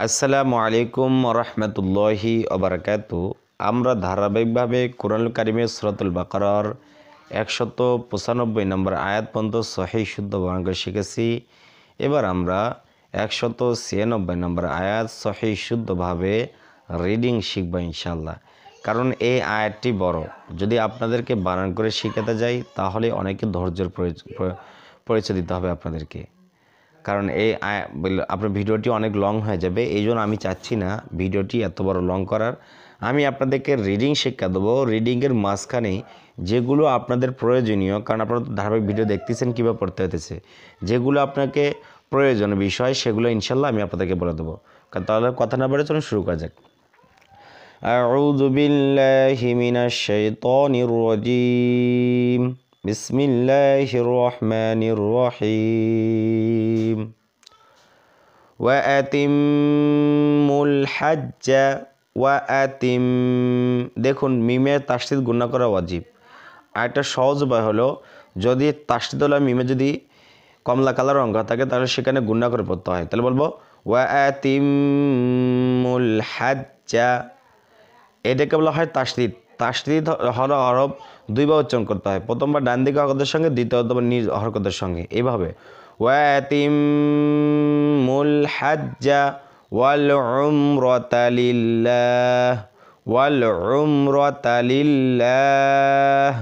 আসসালামু আলাইকুম রহমতুল্লাহি ওবারাকাতু। আমরা ধারাবাহিকভাবে কোরআনুল কারিমের সূরাতুল বাকারার 195 নম্বর আয়াত পর্যন্ত সহিহ শুদ্ধ বানান করে শিখেছি। এবার আমরা 196 নম্বর আয়াত সহিহ শুদ্ধভাবে রিডিং শিখব ইনশাআল্লাহ। কারণ এই আয়াতটি বড়, যদি আপনাদেরকে বানান করে শিখাতে যাই তাহলে অনেকে ধৈর্যের পরিচয় দিতে হবে আপনাদেরকে। কারণ এই আপনার ভিডিওটি অনেক লং হয়ে যাবে, এই জন্য আমি চাচ্ছি না ভিডিওটি এত বড় লং করার। আমি আপনাদেরকে রিডিং শিক্ষা দেবো। রিডিংয়ের মাঝখানে যেগুলো আপনাদের প্রয়োজনীয়, কারণ আপনারা তো ধারাবাহিক ভিডিও দেখতেছেন কীভাবে পড়তে হতেছে, যেগুলো আপনাকে প্রয়োজনীয় বিষয় সেগুলো ইনশাল্লাহ আমি আপনাদেরকে বলে দেবো। তাহলে কথা না বলে চলুন শুরু করা যাক। আউযু বিল্লাহি মিনাশ শাইতানির রাজীম। বিসমিল্লাহির রহমানির রহিম। ওয়াতিমুল হাজ্জ ওয়াতিম। দেখুন, মিমের তাসদীদ গুণা করা ওয়াজিব। আর একটা সহজ উপায় হলো, যদি তাসদীদওয়ালা মিমে যদি কমলা কালার অঙ্ক থাকে তাহলে সেখানে গুণা করে পড়তে হয়। তাহলে বলবো ওয়াতিমুল হাজ্জ। এটাকে বলা হয় তাসদীদ। তাসদীদ হরফ দুইবার উচ্চারণ করতে হয়, প্রথমবার ডান দিকে হরকতের সঙ্গে, দ্বিতীয়বার নিজ হরকতের সঙ্গে। এইভাবে ওয়াতিমুল হাজ্জ ওয়াল উমরাতা লিল্লাহ ওয়াল উমরাতা লিল্লাহ।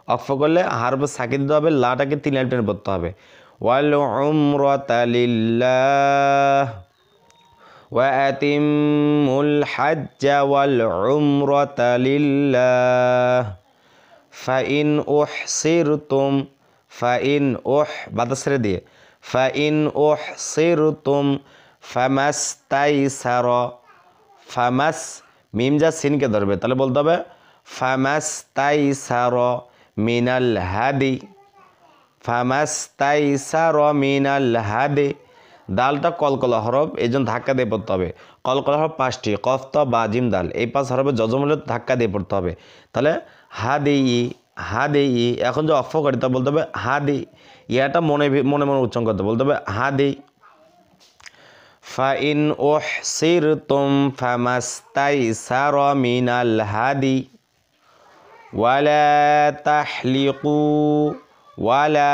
অক্ষ করলে হারফ সাকিন দিতে হবে, লাটাকে 3 লাইন টেনে পড়তে হবে। ওয়াল উমরাতা লিল্লাহ ওয়াতিমুল হাজ্জ ওয়াল উমরাতা লিল্লাহ ফাইন উহসিরতুম। ফাইন বাতা ছেড়ে দিয়ে ফাইন উহসিরতুম ফামাস্তাইসার। ফামাস মিম যা সিনকে ধরবে, তাহলে বলতে হবে ফামাস্তাইসার মিনাল হাদি। ফামাস্তাইসার মিনাল হাদি। দালটা কলকলা হরফ, এই জন্য ধাক্কা দিয়ে পড়তে হবে। কলকলা হরফ 5টি, কফ ত বা জিম দাল, এই 5 হরফে যজম হলে ধাক্কা দিয়ে পড়তে হবে। তাহলে হাদি হাদি। এখন যে অফ করি তা বলতে হবে হাদি। ইয়াটা মনে মনে উচ্চারণ করতে বলতে হবে হাদি। ফাইন উহসিরতুম ফামাস্তাইসারা মিনাল হাদি ওয়ালা তাহলিকু। ওয়ালা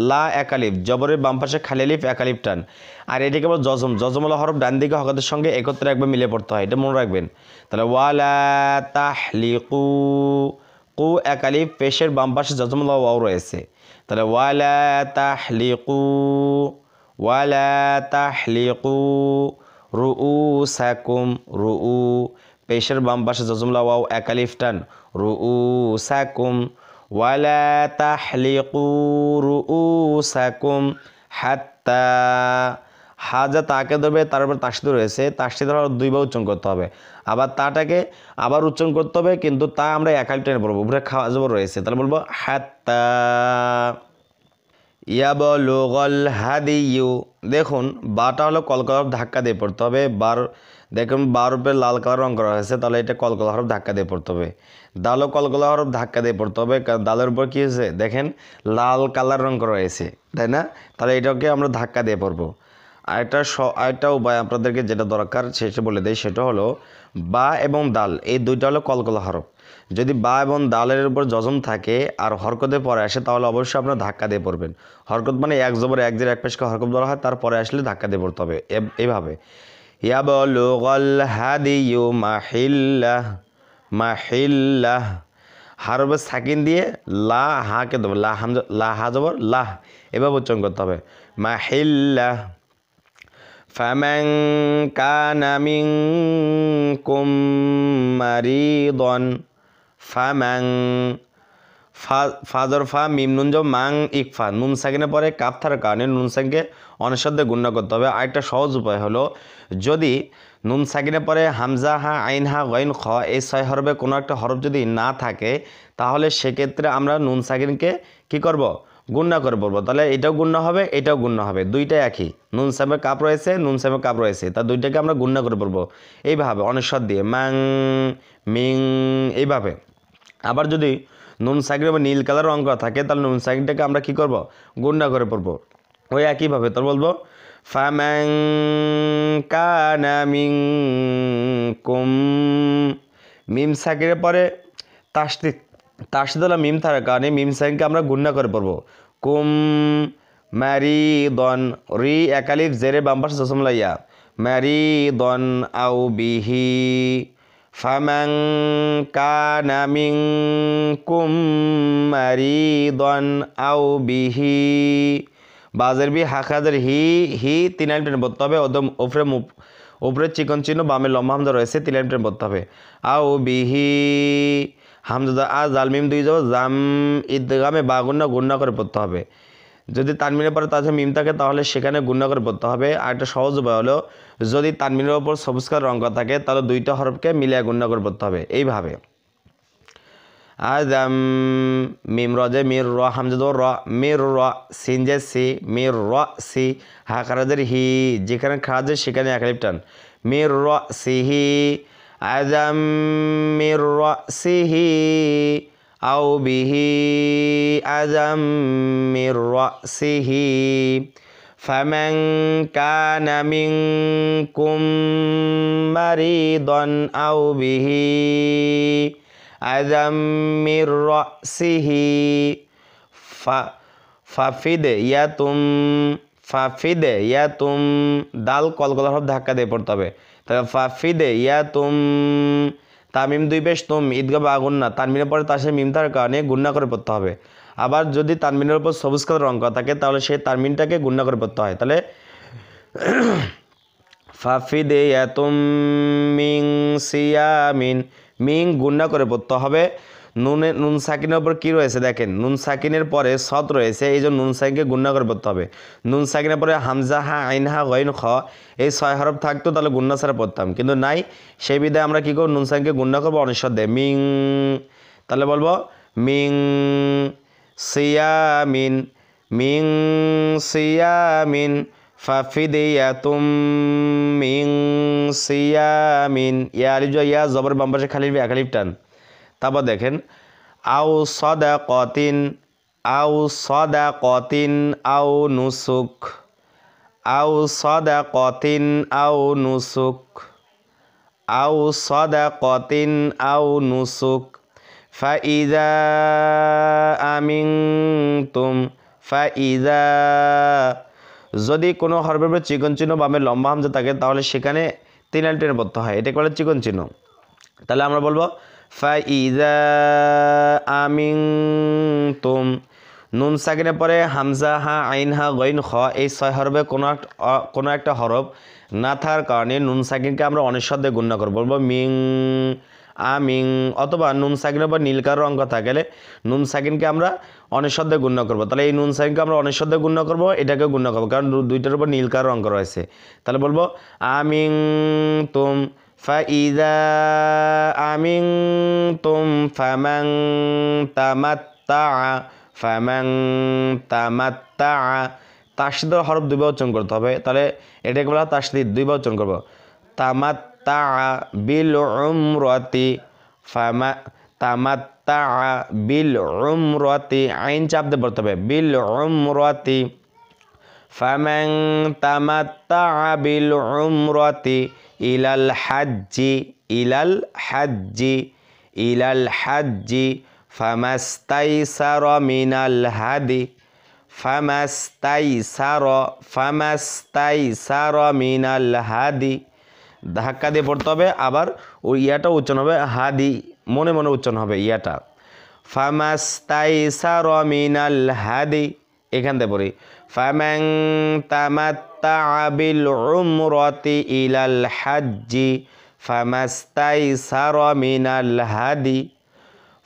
লা একালিফ, জবরের বাম পাশে খালি আলিফ, একালিফ টান। আর এটি কেবল যজম। যজমলা হরফ ডান দিকে হরকতের সঙ্গে একত্রে একবার মিলে পড়তে হয়, এটা মনে রাখবেন। তাহলে ওয়ালা তাহলিকু। কু একালিফ, পেশের বাম পাশে যজমলা ওয়াও রয়েছে। তাহলে ওয়ালা তাহলিকু ওয়ালা তাহলিকু রুউসাকুম। রুউ পেশের বাম পাশে যজমলা ওয়াও, একালিফ টান, রুউসাকুম। ওয়ালা তাহলিকু রুউসাকুম হাত্তা। হাজা তাকে ধরবে, তার উপর তাসদীদ রয়েছে, তাসদীদ দুইবার উচ্চারণ করতে হবে। আবার তাটাকে আবার উচ্চারণ করতে হবে, কিন্তু তা আমরা একালিফ টেনে পড়বো, উপরে খাওয়া জবর রয়েছে। তাহলে বলবো হাত্তা ইয়াবলুগাল হাদিয়ু। দেখুন, বাটা হলো কলকলা হরফ, ধাক্কা দিয়ে পড়তে হবে। দেখুন বার উপরে লাল কালার রং করা হয়েছে, তাহলে এটা কলকলা হরফ, ধাক্কা দিয়ে পড়তে হবে। দালও কলকলা হরফ, ধাক্কা দিয়ে পড়তে হবে, কারণ দালের উপর কী হয়েছে দেখেন লাল কালার রং করা হয়েছে, তাই না? তাহলে এটাকে আমরা ধাক্কা দিয়ে পড়বো। আরেকটা উপায় আপনাদেরকে যেটা দরকার সেটা বলে দেয়, সেটা হলো বা এবং দাল, এই দুইটা হলো কলকলা হরফ। যদি বা এবং দালের উপর যজম থাকে আর হরকতে পরে আসে, তাহলে অবশ্যই আপনারা ধাক্কা দিয়ে পড়বেন। হরকত মানে এক জবর এক জের এক পেশকে হরকত বলা হয়, তারপরে আসলে ধাক্কা দিয়ে পড়তে হবে। এইভাবে ইয়াবলুগাল হাদিয়ু মাহিল্লাহ। মাহিল্লাহ হরফে সাকিন দিয়ে লা হাকে দেবো, লা হামজা, লা হা জবর লাহ, এভাবে উচ্চারণ করতে হবে মাহিল্লাহ। ফামান কানা মিনকুম মারিদন। ফামান ফাজর ফা মিম নুন জব মাং ইকফা, নুন সাকিনের পরে কাফ থাকার কারণে নুন সাকিনকে অনসাদ্দে গুণনা করতে হবে। আরেকটা সহজ উপায় হলো, যদি নুন সাকিনের পরে হামজা হা, আইন হা, গইন খ, এই 6 হরফে কোনো একটা হরফ যদি না থাকে, তাহলে সেক্ষেত্রে আমরা নুন সাকিনকে কি করব, গুণনা করে পড়বো। তাহলে এটাও গুণনা হবে, এটাও গুণনা হবে, দুইটাই একই। নুন সামে কাপ রয়েছে, নুন সামে কাপ রয়েছে, তা দুইটাকে আমরা গুণনা করে পড়বো এইভাবে অনস্বর দিয়ে মাং মিং, এইভাবে। আবার যদি নুন সাকিনের নীল কালার রং করা থাকে, তাহলে নুন সাকিনটাকে আমরা কি করব, গুণনা করে পড়বো ওই একইভাবে। তো বলবো ফামান কানা মিনকুম মিম সাকিনের পরে তাসদিদ হলো মিম থাকার কারণে মিম সাকিনকে আমরা গুণনা করে পড়ব কুম মারিদন রি একালিফ জেরে বাম পাশে জসম লাইয়া মারিদন আও বিহি ফামান কানা মিনকুম মারিদন আও বিহি বাজের বি হাখাজের হি তিন লাইন টেনে পড়তে হবে ওদম উপরে চিকন চিহ্ন বামে লম্বা হামজা রয়েছে তিন লাইন টেনে পড়তে হবে আও বিহি হামজা আ জাল মিম দুই যাবো জাম ঈদগামে বা গুণনা করে পড়তে হবে যদি তানমিনের পরে তার মিম থাকে তাহলে সেখানে গুণনা করে পড়তে হবে আর একটা সহজ উপায় হলো যদি তানমিনের ওপর সবুজকার রঙ করা থাকে তাহলে দুইটা হরফকে মিলিয়ে গুণনা করে পড়তে হবে এইভাবে আজাম মিম রজে মির র হামজা র মির র সিনজে সি মির র সি হা খারাজের হি যেখানে খারাজের সেখানে একালিফ টান মির র সিহি আজাম মির র সিহি আও বিহি আজাম মির র সিহি ফামান কানা মিনকুম মারিদান আও বিহি আজাম মির রাসিহি ফাফিদে ইয়াতুম দাল কলকলার হরফ ধাক্কা দিয়ে পড়তে হবে তাহলে ফাফিদে ইয়াতুম তামিম দুই পেশ তুম ঈদগা বা গুন্না তানমিনের পরে তার সাথে মিম থাকার কারণে গুন্না করে পড়তে হবে আবার যদি তানমিনের উপর সবুজ কালার রঙ করা থাকে তাহলে সেই তানমিনটাকে গুন্না করে পড়তে হয় তাহলে ফাফিদে ইয়াতুম মিন সিয়ামিন মিং গুন্না করে পড়তে হবে নুন সাকিনের উপর কী রয়েছে দেখেন নুন সাকিনের পরে সৎ রয়েছে এই জন্য নুন সাকিনকে গুন্না করে পড়তে হবে নুন সাকিনের পরে হামজা হা আইন হা গইন খ এই 6 হরফ থাকতো তাহলে গুন্না ছাড়া পড়তাম কিন্তু নাই সেই বিধায় আমরা কী করব নুন সাকিনকে গুন্না করবো অনিশ্বর দে মিং তাহলে বলবো মিং সিয়ামিন ফাফিদিয়াতুম মিন সিয়ামিন ইয়া আলিফ ইয়া জবর বাম পাশে খালি একালিফ টান তারপর দেখেন আও সাদাকাতিন আও নুসুক আও সাদাকাতিন আও নুসুক ফাইযা আমিনতুম ফাইযা যদি কোনো হরফের উপরে চিকন চিহ্ন বামে লম্বা হামজা থাকে তাহলে সেখানে তিন লাইন টেনে পড়তে হয় এটা করে চিকন চিহ্ন তাহলে আমরা বলবো ফাইযা আমিনতুম নুন সাকিনের পরে হামজা হা আইন হা গইন খ এই 6 হরফে কোনো একটা হরফ না থাকার কারণে নুন সাকিনকে আমরা অনিশ্বর দিয়ে গুণনা করব বলবো মিং আমিং অথবা নুন সাকিনের উপর নীলকার অঙ্ক থাকলে নুন সাকিনকে আমরা অনিশ্বর দিয়ে গুণনা করবো তাহলে এই নুন সাকিনকে আমরা অনিশ্বর দিয়ে গুণনা করবো এটাকে গুণনা করবো কারণ দুইটার উপর নীলকার অঙ্ক রয়েছে তাহলে বলবো আমিং তুম ফাইযা আমিনতুম ফামান তামাত্তা তাসদীদের হরফ দুইবার উচ্চারণ করতে হবে তাহলে এটাকে বলা তাসদীদ দুইবার উচ্চারণ করব তামাত্তা বিল উমরাতি আইন চাপ দিয়ে পড়তে হবে বিল উমরাতি ফামান তামাত্তা বিল উমরাতি ইলাল হাজ্জি ফামাস্তাইসারা মিনাল হাদি ধাক্কা দিয়ে পড়তে হবে আবার ওই ইয়াটা উচ্চারণ হবে হাদি মনে মনে উচ্চারণ হবে ইয়াটা ফামাস্তাইসারা মিনাল হাদি এখান থেকে পড়ি ফামান তামাত্তা বিল উমরাতি ইলাল হাজ্জি ফামাস্তাইসারা মিনাল হাদি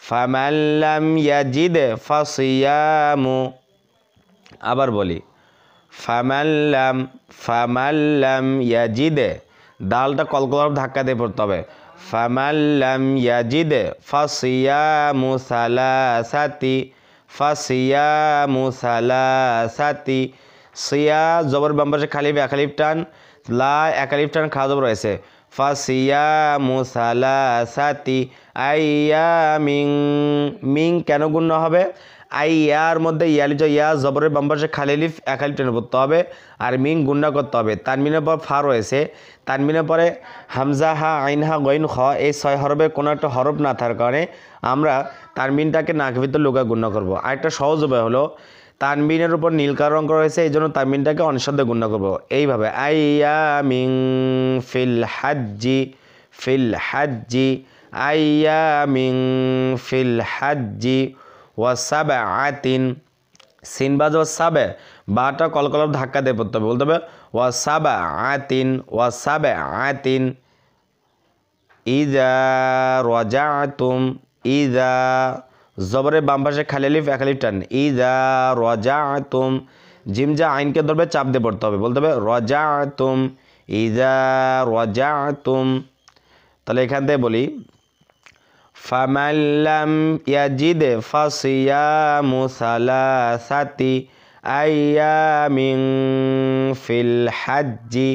ফামান লাম ইয়াজিদ ফাসিয়ামু আবার বলি ফামান লাম ইয়াজিদ দালটা কলকলার ধাক্কা দিয়ে পড়তে হবে ফামান লাম ইয়াজিদ ফাসিয়ামু সালাসাতি সিয়া জবর বাম পাশে খালিফ একালিফ টান লা একালিফ টান খা জবর রয়েছে ফাসিয়ামু সালাসাতি আইয়ামিন। মিন কেন গুণ হবে? আইয়ার মধ্যে ইয়ালিজ ইয়া জবরের বাম পাশে খালি আলিফ এক আলিফ টেনে পড়তে হবে, আর মিন গুণা করতে হবে। তানমিনের পর ফা রয়েছে, তানমিনের পরে হামজা হা আইন হা গইন খ, এই 6 হরফে কোনো একটা হরফ না থাকার কারণে আমরা তানমিনটাকে নাকের ভিতর লুকা গুণা করবো। আরেকটা সহজ উপায় হলো, তানবিনের উপর নীল কালো রং করা হয়েছে, এই জন্য তানবিনটাকে অনিঃশব্দে গুণা করবো এইভাবে, আইয়ামিন feel Hajji, feel Hajji, আইয়ামিন feel Hajji ওয়াসাবআতিন। সিনবাজ ওয়াসাবে, বাটা কলকলব ধাক্কা দিয়ে পড়তে হবে, বলতে হবে ওয়াসাবআতিন, ওয়াসাবআতিন। ইযা রাজাতুম, ইযা জবরের বাম পাশে খালি আলিফ এক আলিফ টান, ইযা রাজাতুম। জিম যা আইনকে ধরবে চাপ দিয়ে পড়তে হবে, বলতে হবে রাজাতুম, ইযা রাজাতুম। তাহলে এখান থেকে বলি, ফামান লাম ইয়াজিদ ফাসিয়ামু সালাসাতি আইয়ামিন ফিল হাজ্জি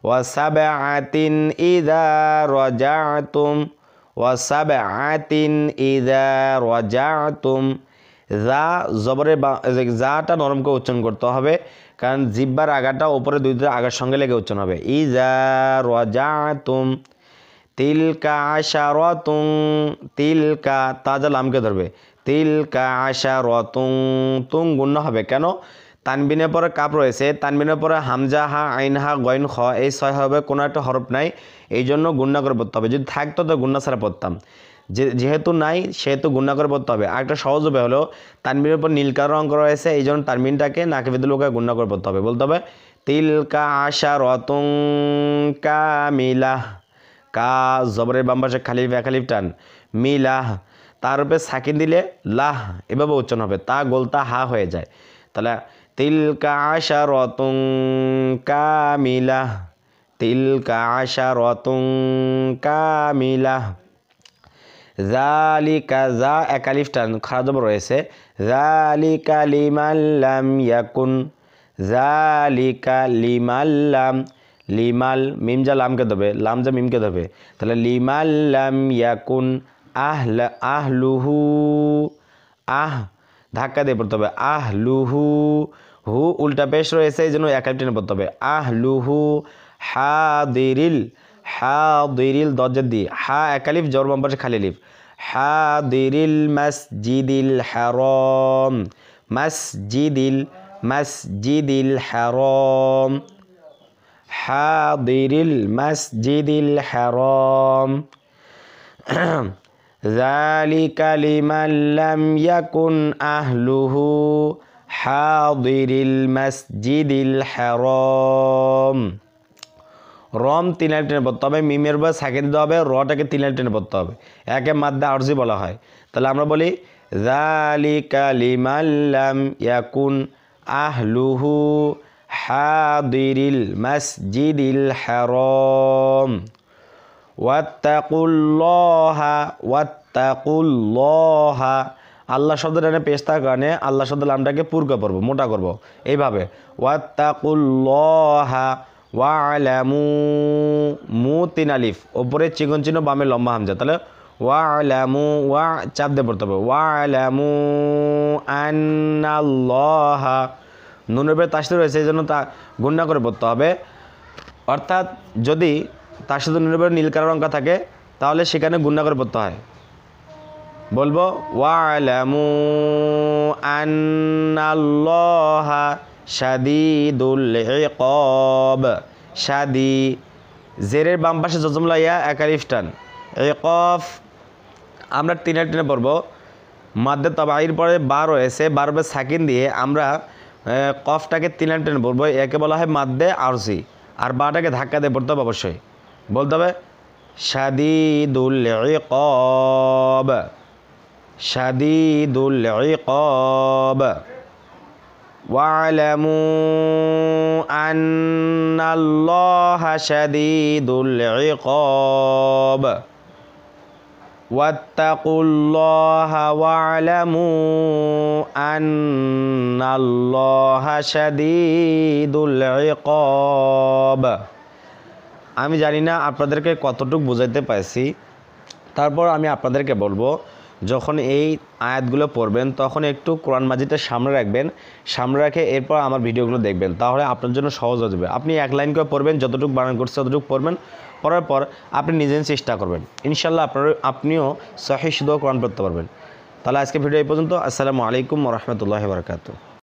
ওয়াসাবআতিন ইযা রাজাতুম, ওয়াসাবআতিন ইযা রাজাতুম। যা জবরে যাটা নরম করে উচ্চারণ করতে হবে, কারণ জিব্বার আগাটা উপরে দুই আগার সঙ্গে লেগে উচ্চারণ হবে। ইযা রাজাতুম। তিলকা আশারাতুন, তিলকা তাজা লামকে ধরবে, তিলকা আশারাতুন, তুং গুণ হবে কেন? তানবিনের পরে কাপ রয়েছে, তানবিনের পরে হামজা হা আইন হা গইন খ, এই 6 হবে কোনো একটা হরফ নাই, এই জন্য গুণা করে পড়তে হবে। যদি থাকতো তো গুণা ছাড়া পড়তাম, যেহেতু নাই সেহেতু গুণা করে পড়তে হবে। আরেকটা সহজ উপায় হলো, তানবিনের উপর নীল কালো রং করা হয়েছে, এই জন্য তানবিনটাকে নাকে ভিতরে লোকে গুণা করে পড়তে হবে, বলতে হবে তিলকা আশারাতুন কামিলাহ। কা জবরের বাম পাশে খালি এক আলিফ টান, মিলাহ, তার উপরে সাকিন দিলে লাহ এভাবে উচ্চারণ হবে, তা গোলতা হা হয়ে যায়। তাহলে তিলকা আশারাতুন কামিলাহ, তিলকা আশারাতুন কামিলাহ। যালিকা, যা এক আলিফ টান খারাপ জবর রয়েছে, যালিকা লিমান লাম ইয়াকুন, যালিকা লিমান লাম, লিমাল মিম যা লামকে ধরবে, লাম যা মিমকে ধরবে, তাহলে লিমাল লাম ইয়াকুন আহলুহু, আহ ধাক্কা দিয়ে পড়তে হবে, আহলুহু। হু উল্টা পেশ রয়েছে, এই জন্য এক আলিফ টেনে পড়তে হবে, আহলুহু হাদিরিল, হাদিরিল দরজা দিয়ে, হা এক আলিফ জবর বাম পাশে খালি আলিফ, হাদিরিল মসজিদিল হারাম, মসজিদিল, মসজিদিল হারাম, হাদিরিল মসজিদিল হারাম। যালিকা লিমান লাম ইয়াকুন আহলুহু হাদিরিল মসজিদিল হারাম। রম 3 লাইন টেনে পড়তে হবে, মিমের বা সাকিন দিতে হবে, রটাকে 3 লাইন টেনে পড়তে হবে, একে মাদ্দা আরজি বলা হয়। তাহলে আমরা বলি যালিকা লিমান লাম ইয়াকুন আহলুহু হাদিরিল মসজিদিল হারাম। ওয়াত্তাকুল্লাহা, ওয়াত্তাকুল্লাহা, আল্লাহ শব্দটা এনে পেশ থাকার কারণে আল্লাহ শব্দ লামটাকে পুরকা পড়বো, মোটা করবো এইভাবে, ওয়াত্তাকুল্লাহা ওয়ালামু, মু 3 আলিফ ওপরে চিকন চিহ্ন বামে লম্বা হামজা, তাহলে ওয়ালামু, ওয়া চাপ দিয়ে পড়তে হবে, ওয়ালামু আন্নাল্লাহা, নুনের উপরে তাসদীদ রয়েছে এই জন্য তা গুণনা করে পড়তে হবে। অর্থাৎ যদি তার সাথে নুনের উপরে নীল কালো রঙ থাকে তাহলে সেখানে গুণনা করে পড়তে হয়, বলবো ওয়ালামু আন্নাল্লাহা শাদীদুল ইকাব। শাদি জেরের বাম পাশে জজম লাইয়া এক আলিফ টান, ইকাব আমরা 3 আলিফ টেনে পড়বো, মাদ্দে তাবাইর পরে বা রয়েছে, বারবে সাকিন দিয়ে আমরা কফটাকে 3 লাইন টেনে পড়বো, একে বলা হয় মাদ্দে আরজি, আর বাটাকে ধাক্কা দিয়ে পড়তে হবে, অবশ্যই বলতে হবে শাদীদুল ইকাব, শাদীদুল ইকাব। ওয়ালামু আন্নাল্লাহা শাদীদুল ইকাব। ওয়াত্তাকুল্লাহা ওয়ালামু আন্নাল্লাহা শাদীদুল ইকাব। আমি জানি না আপনাদেরকে কতটুকু বোঝাইতে পারছি। তারপর আমি আপনাদেরকে বলবো, যখন এই আয়াতগুলো পড়বেন তখন একটু কোরআন মাজিদটা সামনে রাখবেন, সামনে রেখে এরপর আমার ভিডিওগুলো দেখবেন, তাহলে আপনার জন্য সহজ হয়ে যাবে। আপনি এক লাইন করে পড়বেন, যতটুকু বানান করছে ততটুকু পড়বেন, পড়ার পর আপনি নিজে চেষ্টা করবেন, ইনশাল্লাহ আপনিও সহিহ শুদ্ধ কোরআন পড়তে পারবেন। তাহলে আজকে ভিডিও এই পর্যন্ত। আসসালামু আলাইকুম ওয়া রাহমাতুল্লাহি ওয়া বারাকাতুহু।